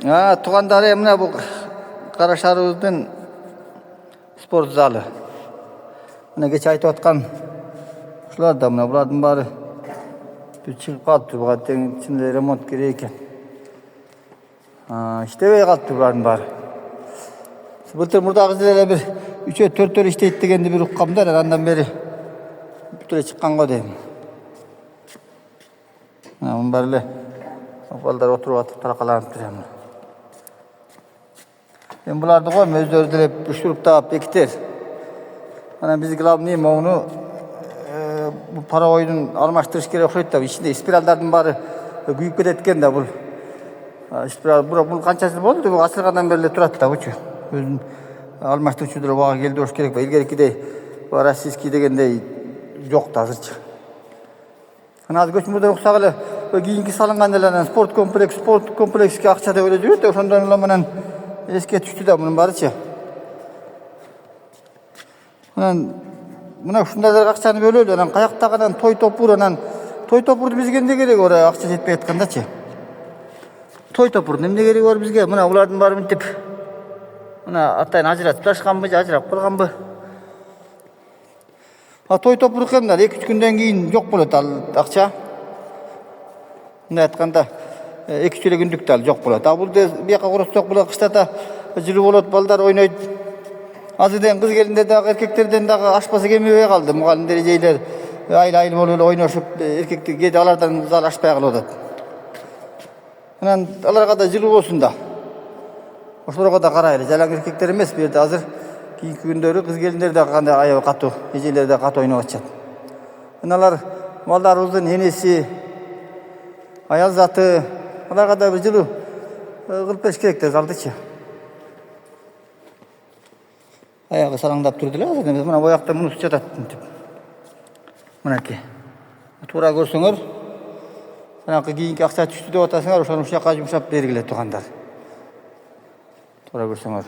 Tugandары mına bu Karaşarıbыздın sport zalı. Mına geç aytып atkan şular da mına bulardın bari bir çıkıp kaldı. Bu kadar içinde remont gerek eкен. İştebey kaldı bulardın bari. Былтыр мурдагы жылы bir 3-4 иштейт дегенди bir уккамдар, андан бери бүтүрө чыккан го дейм. Мунун баары эле балдар отуруп атып таракаланып турам. Мен буларды коем өздөрү деле бүштүрүп таап бекитер. Анан биз главный могуну bu паровойдун алмаштырыш керек окшойт да, ичинде спиралдардын баары күйүп кетет экен да бул. Спирал бул канча жыл болду? Бул ачылгандан бери эле турат да бучу. Өзүн алмаштырчу деле убага келди болуш керек. Илгеркидей российский дегендей жок да азырчы. Азыр көчмөдөн уксак эле кийинки салынган эле спорт комплекске акча деп эле жүрөт. Ошондон эле менен эске түштү да мунун баарычы. Мына ушундайларга акчаны бөлөлү. Анан каяктагынан той топурду бизге эмне кереги бар, акча жетпей аткандачы. Той топурдун эмне кереги бар бизге? Мына булардын баары мынтип мына атайын ажыратып ташканбы, ажырап калганбы? Той топур экен да 2-3 күндөн кийин жок болот ал акча. Мындай айтканда 2-3 күндүк да жок болот. Бул бияка курсак була кыштата жылуу болот, балдар ойнойт. Азырден кыз келиндер дагы эркектерден дагы ашпасы келмебей калды. Мугалимдер эжейлер айыл болуп эле ойношуп, эркектер кээде алардан зал ашпай калып атат. Анан аларга да жылуу болсун да. Ошолорго да карайлы. Жалаң эркектер эмес, бу жерде азыр кийинки күндөрү кыз келиндер да кандай аябай катуу, эжейлер да катуу ойноп атышат. Алар балдарыбыздын энеси, аял заты, аларга да бир жылуу кылып бериш керек да залдычы. Аягы салаңдап турду эле азыр. Мына бу жакта мунус жатат мынтип. Мынакей. Туура көрсөңөр, анакы кийинки акча түштү деп атасыңар, ошону ушул жака жумшап бергиле туугандар. Туура көрсөңөр.